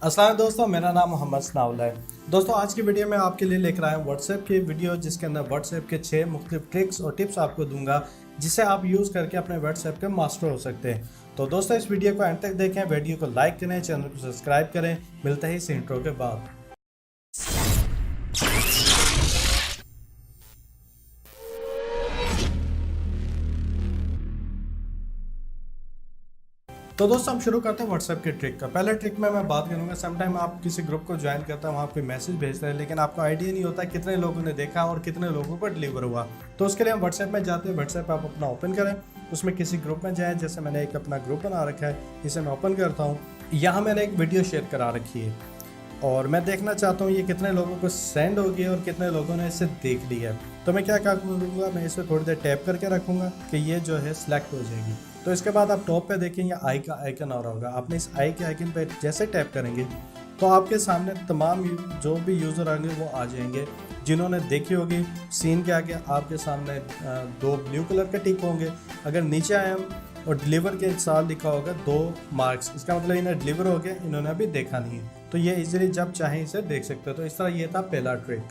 अस्सलाम दोस्तों, मेरा नाम मोहम्मद सनाउल्लाह है। दोस्तों, आज की वीडियो में आपके लिए लेकर आया हूँ व्हाट्सएप की वीडियो, जिसके अंदर व्हाट्सएप के 6 मुख्तलिफ ट्रिक्स और टिप्स आपको दूंगा जिसे आप यूज़ करके अपने व्हाट्सएप के मास्टर हो सकते हैं। तो दोस्तों, इस वीडियो को एंड तक देखें, वीडियो को लाइक करें, चैनल को सब्सक्राइब करें। मिलते हैं इस इंट्रो के बाद। तो दोस्तों, हम शुरू करते हैं व्हाट्सएप के ट्रिक का। पहले ट्रिक में मैं बात करूंगा, समटाइम आप किसी ग्रुप को ज्वाइन करते हैं, वहाँ कोई मैसेज भेजते हैं, लेकिन आपको आइडिया नहीं होता कितने लोगों ने देखा और कितने लोगों को डिलीवर हुआ। तो उसके लिए हम व्हाट्सएप में जाते हैं। व्हाट्सएप आप अपना ओपन करें, उसमें किसी ग्रुप में जाएँ। जैसे मैंने एक अपना ग्रुप बना रखा है, इसे मैं ओपन करता हूँ। यहाँ मैंने एक वीडियो शेयर करा रखी है और मैं देखना चाहता हूँ ये कितने लोगों को सेंड हो गई और कितने लोगों ने इसे देख लिया है। तो मैं क्या करूँगा, मैं इसे थोड़ी देर टैप करके रखूँगा कि ये जो है सिलेक्ट हो जाएगी। तो इसके बाद आप टॉप पे देखें, ये आई का आइकन आ रहा होगा। आपने इस आई के आइकन पे जैसे टैप करेंगे तो आपके सामने तमाम जो भी यूज़र आएंगे वो आ जाएंगे जिन्होंने देखी होगी। सीन के आगे आपके सामने 2 ब्लू कलर के टिक होंगे। अगर नीचे आए हम और डिलीवर के साथ लिखा होगा 2 मार्क्स, इसका मतलब इन्हें डिलीवर हो गया, इन्होंने अभी देखा नहीं है। तो ये इजीली जब चाहें इसे देख सकते हो। तो इस तरह ये था पहला ट्रिक।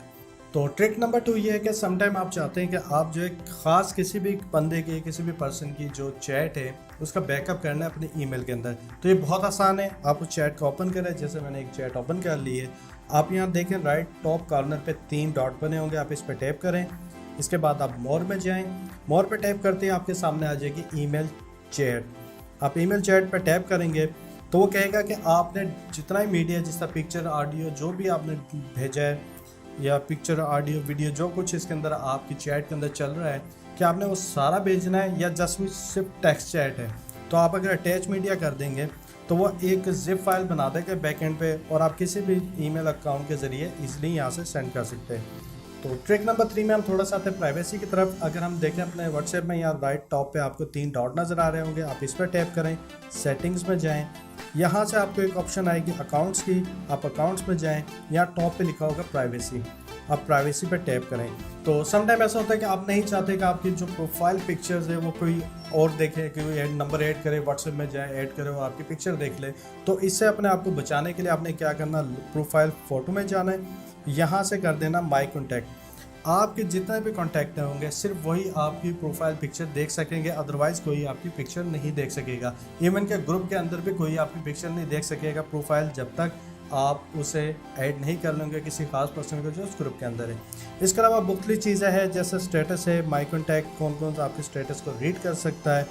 तो ट्रिक नंबर 2 ये है कि समटाइम आप चाहते हैं कि आप जो एक ख़ास किसी भी बंदे की, किसी भी पर्सन की जो चैट है उसका बैकअप करना है अपने ईमेल के अंदर। तो ये बहुत आसान है। आप उस चैट को ओपन करें। जैसे मैंने एक चैट ओपन कर ली है। आप यहाँ देखें, राइट टॉप कॉर्नर पे 3 डॉट बने होंगे, आप इस पर टैप करें। इसके बाद आप मोर में जाएँ। मोर पे टैप करते ही आपके सामने आ जाएगी ईमेल चैट। आप ईमेल चैट पर टैप करेंगे तो वो कहेगा कि आपने जितना ही मीडिया, जिस तरह पिक्चर, ऑडियो, जो भी आपने भेजा है या पिक्चर, ऑडियो, वीडियो, जो कुछ इसके अंदर आपकी चैट के अंदर चल रहा है, कि आपने वो सारा भेजना है या जस्ट सिर्फ टेक्स्ट चैट है। तो आप अगर अटैच मीडिया कर देंगे तो वो एक जिप फाइल बना देगा बैकएंड पे और आप किसी भी ईमेल अकाउंट के ज़रिए इजीली यहाँ से सेंड कर सकते हैं। तो ट्रिक नंबर 3 में हम थोड़ा सा आते हैं प्राइवेसी की तरफ। अगर हम देखें अपने व्हाट्सएप में, यहाँ राइट टॉप पे आपको 3 डॉट नज़र आ रहे होंगे, आप इस पर टैप करें। सेटिंग्स में जाएं। यहाँ से आपको एक ऑप्शन आएगी अकाउंट्स की, आप अकाउंट्स में जाएं। यहाँ टॉप पे लिखा होगा प्राइवेसी, आप प्राइवेसी पर टैप करें। तो समटाइम ऐसा होता है कि आप नहीं चाहते कि आपकी जो प्रोफाइल पिक्चर्स है वो कोई और देखे, कि कोई नंबर ऐड करे, व्हाट्सएप में जाए, ऐड करे और आपकी पिक्चर देख ले। तो इससे अपने आप को बचाने के लिए आपने क्या करना, प्रोफाइल फ़ोटो में जाना है, यहाँ से कर देना माई कॉन्टैक्ट। आपके जितने भी कॉन्टैक्ट होंगे सिर्फ वही आपकी प्रोफाइल पिक्चर देख सकेंगे, अदरवाइज़ कोई आपकी पिक्चर नहीं देख सकेगा। इवन के ग्रुप के अंदर भी कोई आपकी पिक्चर नहीं देख सकेगा प्रोफाइल, जब तक आप उसे ऐड नहीं कर लेंगे किसी खास पर्सन को जो उस ग्रुप के अंदर है। इसके अलावा मुख्तलिफ चीज़ें हैं, जैसे स्टेटस है, माई कॉन्टैक्ट, कौन कौन सा आपके स्टेटस को रीड कर सकता है।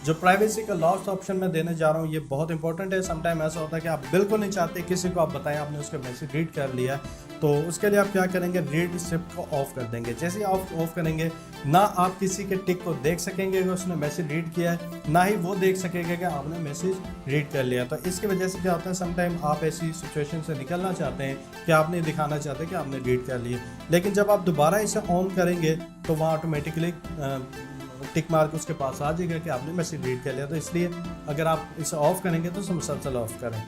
जो प्राइवेसी का लास्ट ऑप्शन मैं देने जा रहा हूँ, ये बहुत इंपॉर्टेंट है। समटाइम ऐसा होता है कि आप बिल्कुल नहीं चाहते किसी को आप बताएं आपने उसका मैसेज रीड कर लिया, तो उसके लिए आप क्या करेंगे, रीड स्क्रिप्ट को ऑफ कर देंगे। जैसे ही ऑफ करेंगे, ना आप किसी के टिक को देख सकेंगे कि उसने मैसेज रीड किया है, ना ही वो देख सकेंगे कि आपने मैसेज रीड कर लिया। तो इसकी वजह से क्या होता है, समटाइम आप ऐसी सिचुएशन से निकलना चाहते हैं कि आप नहीं दिखाना चाहते कि आपने रीड कर लिया, लेकिन जब आप दोबारा इसे ऑन करेंगे तो वहाँ ऑटोमेटिकली टिक मार्क उसके पास आ जाएगा कि आपने मैसेज रीड कर लिया। तो इसलिए अगर आप इसे ऑफ करेंगे तो मुसलसल ऑफ करें।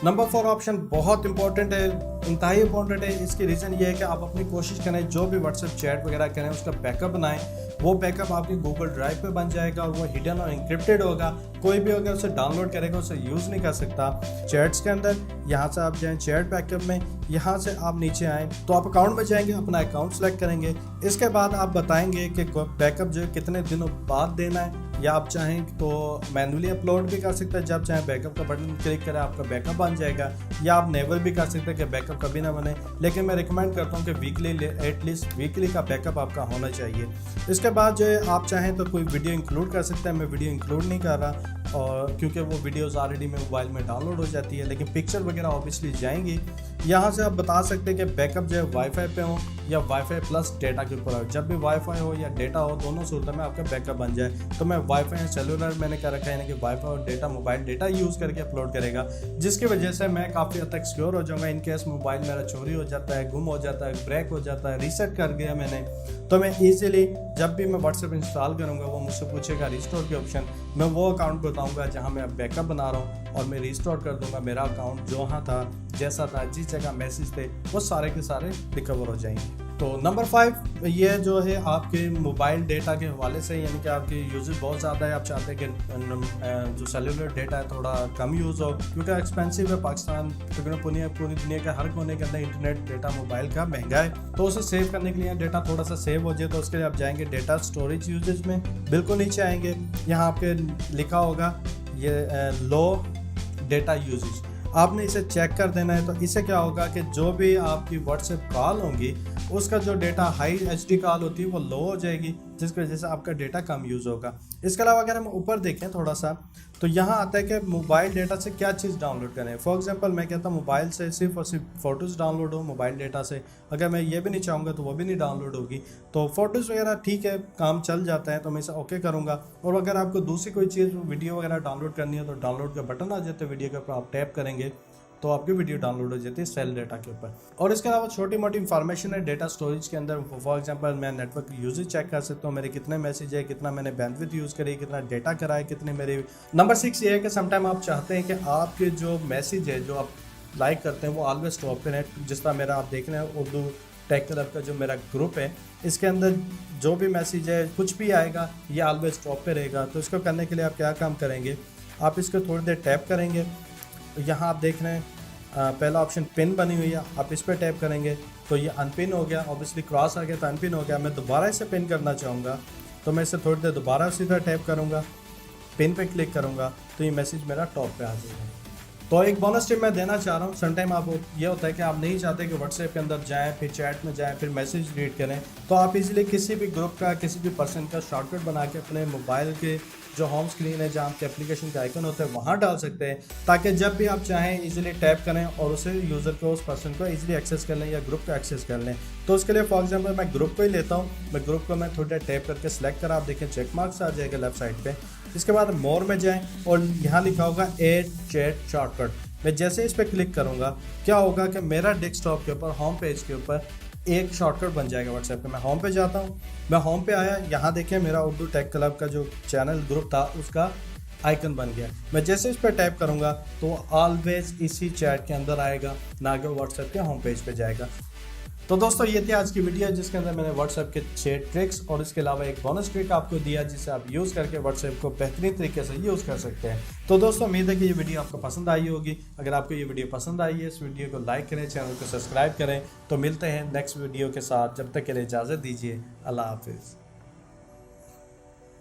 नंबर 4 ऑप्शन बहुत इंपॉर्टेंट है, इंतहाई इंपॉर्टेंट है। इसकी रीज़न ये है कि आप अपनी कोशिश करें जो भी व्हाट्सएप चैट वगैरह करें उसका बैकअप बनाएं। वो बैकअप आपकी गूगल ड्राइव पे बन जाएगा और वो हिडन और इंक्रिप्टेड होगा। कोई भी अगर उसे डाउनलोड करेगा उसे यूज़ नहीं कर सकता। चैट्स के अंदर यहाँ से आप जाएँ चैट बैकअप में, यहाँ से आप नीचे आएँ तो आप अकाउंट में जाएंगे, अपना अकाउंट सेलेक्ट करेंगे। इसके बाद आप बताएंगे कि बैकअप जो है कितने दिनों बाद देना है, या आप चाहें तो मैनुअली अपलोड भी कर सकते हैं। जब चाहें बैकअप का बटन क्लिक करें, आपका बैकअप बन जाएगा। या आप नेवर भी कर सकते हैं कि बैकअप कभी ना बने, लेकिन मैं रिकमेंड करता हूं कि वीकली, एटलीस्ट वीकली का बैकअप आपका होना चाहिए। इसके बाद जो है आप चाहें तो कोई वीडियो इंक्लूड कर सकते हैं। मैं वीडियो इंक्लूड नहीं कर रहा और क्योंकि वो वीडियोज़ ऑलरेडी मेरे मोबाइल में डाउनलोड हो जाती है, लेकिन पिक्चर वगैरह ऑब्वियसली जाएंगी। यहाँ से आप बता सकते हैं कि बैकअप जो है वाईफाई पे हो या वाईफाई प्लस डेटा के ऊपर हो। जब भी वाईफाई हो या डेटा हो, दोनों सूरतों में आपका बैकअप बन जाए। तो मैं वाईफाई या सेलुलर मैंने कर रखा है, यानी कि वाईफाई और डेटा, मोबाइल डेटा यूज़ करके अपलोड करेगा, जिसकी वजह से मैं काफ़ी हद तक सिक्योर हो जाऊँगा। इनकेस मोबाइल मेरा चोरी हो जाता है, गुम हो जाता है, ब्रेक हो जाता है, रीसेट कर गया मैंने, तो मैं ईजिली जब भी मैं व्हाट्सएप इंस्टॉल करूँगा वो मुझसे पूछेगा रिस्टोर के ऑप्शन, मैं वो अकाउंट बताऊँगा जहाँ मैं बैकअप बना रहा हूँ और मैं रिस्टोर कर दूँगा। मेरा अकाउंट जहाँ था, जैसा था, जिस जगह मैसेज थे, वो सारे के सारे रिकवर हो जाएंगे। तो नंबर 5 ये जो है आपके मोबाइल डेटा के हवाले से, यानी कि आपकी यूजेज बहुत ज़्यादा है, आप चाहते हैं कि जो सेलुलर डेटा है थोड़ा कम यूज़ हो, क्योंकि एक्सपेंसिव है। पाकिस्तान तकरीबन पूरी दुनिया के हर कोने के अंदर इंटरनेट डेटा मोबाइल का महंगा है। तो उसे सेव करने के लिए, डेटा थोड़ा सा सेव हो जाए, तो उसके लिए आप जाएंगे डेटा स्टोरेज यूजेज में, बिल्कुल नीचे आएंगे, यहाँ आपके लिखा होगा ये लो डेटा यूजेज, आपने इसे चेक कर देना है। तो इससे क्या होगा कि जो भी आपकी व्हाट्सएप कॉल होंगी उसका जो डेटा हाई एचडी कॉल होती है वो लो हो जाएगी, जिसकी वजह से आपका डेटा कम यूज़ होगा। इसके अलावा अगर हम ऊपर देखें थोड़ा सा, तो यहाँ आता है कि मोबाइल डेटा से क्या चीज़ डाउनलोड करें। फॉर एग्जांपल मैं कहता हूँ मोबाइल से सिर्फ और सिर्फ फ़ोटोज़ डाउनलोड हो मोबाइल डेटा से, अगर मैं ये भी नहीं चाहूँगा तो वो भी नहीं डाउनलोड होगी। तो फ़ोटोज़ वगैरह ठीक है, काम चल जाता है, तो मैं इसे ओके करूँगा। और अगर आपको दूसरी कोई चीज़ वीडियो वगैरह डाउनलोड करनी है तो डाउनलोड का बटन आ जाता है वीडियो के ऊपर, आप टैप करेंगे तो आपकी वीडियो डाउनलोड हो जाती है सेल डेटा के ऊपर। और इसके अलावा छोटी मोटी इंफॉर्मेशन है डेटा स्टोरेज के अंदर। फॉर एग्जांपल मैं नेटवर्क यूजेज चेक कर सकता हूँ, मेरे कितने मैसेज है, कितना मैंने बैंडविड्थ यूज़ करी, कितना डेटा करा है, कितने मेरे। नंबर 6 ये है कि समटाइम आप चाहते हैं कि आपके जो मैसेज है जो आप लाइक करते हैं वो ऑलवेज टॉप पे है। जिस तरह मेरा आप देख रहे हैं उर्दू टेक क्लब का जो मेरा ग्रुप है, इसके अंदर जो भी मैसेज है कुछ भी आएगा ये ऑलवेज टॉप पे रहेगा। तो इसको करने के लिए आप क्या काम करेंगे, आप इसको थोड़ी देर टैप करेंगे, यहाँ आप देख रहे हैं पहला ऑप्शन पिन बनी हुई है, आप इस पर टैप करेंगे तो ये अनपिन हो गया, ऑब्वियसली क्रॉस आ गया तो अनपिन हो गया। मैं दोबारा इसे पिन करना चाहूँगा तो मैं इसे थोड़ी देर दोबारा उसी तरह टैप करूँगा, पिन पे क्लिक करूँगा तो ये मैसेज मेरा टॉप पे आ जाएगा। तो एक बोनस टिप मैं देना चाह रहा हूँ, समटाइम आप ये होता है कि आप नहीं चाहते कि व्हाट्सएप के अंदर जाएं, फिर चैट में जाएं, फिर मैसेज रीड करें, तो आप इजीली किसी भी ग्रुप का, किसी भी पर्सन का शॉर्टकट बना के अपने मोबाइल के जो होम स्क्रीन है जहाँ आपके एप्लीकेशन का आइकन होता है वहाँ डाल सकते हैं, ताकि जब भी आप चाहें इजीली टैप करें और उसे यूज़र को, उस पर्सन को इजीली एक्सेस कर लें या ग्रुप को एक्सेस कर लें। तो उसके लिए फॉर एग्जांपल मैं ग्रुप को ही लेता हूँ, मैं ग्रुप को मैं थोड़ा टैप करके सिलेक्ट करा, आप देखें चेक मार्क्स आ जाएगा लेफ्ट साइड पे। इसके बाद मोर में जाएं और यहाँ लिखा होगा ऐड चैट शॉर्टकट, मैं जैसे इस पर क्लिक करूँगा क्या होगा कि मेरा डेस्कटॉप के ऊपर होम पेज के ऊपर एक शॉर्टकट बन जाएगा व्हाट्सएप पे। मैं होम पे जाता हूँ, मैं होम पे आया, यहाँ देखें मेरा उर्दू टेक क्लब का जो चैनल ग्रुप था उसका आइकन बन गया। मैं जैसे इस पर टैप करूँगा तो ऑलवेज इसी चैट के अंदर आएगा, ना कि व्हाट्सएप के होम पेज पे जाएगा। तो दोस्तों ये थी आज की वीडियो जिसके अंदर मैंने व्हाट्सएप के 6 ट्रिक्स और इसके अलावा एक बोनस ट्रिक आपको दिया जिसे आप यूज़ करके व्हाट्सएप को बेहतरीन तरीके से यूज़ कर सकते हैं। तो दोस्तों उम्मीद है कि ये वीडियो आपको पसंद आई होगी। अगर आपको ये वीडियो पसंद आई है, इस वीडियो को लाइक करें, चैनल को सब्सक्राइब करें। तो मिलते हैं नेक्स्ट वीडियो के साथ, जब तक के लिए इजाज़त दीजिए, अल्लाह हाफिज़।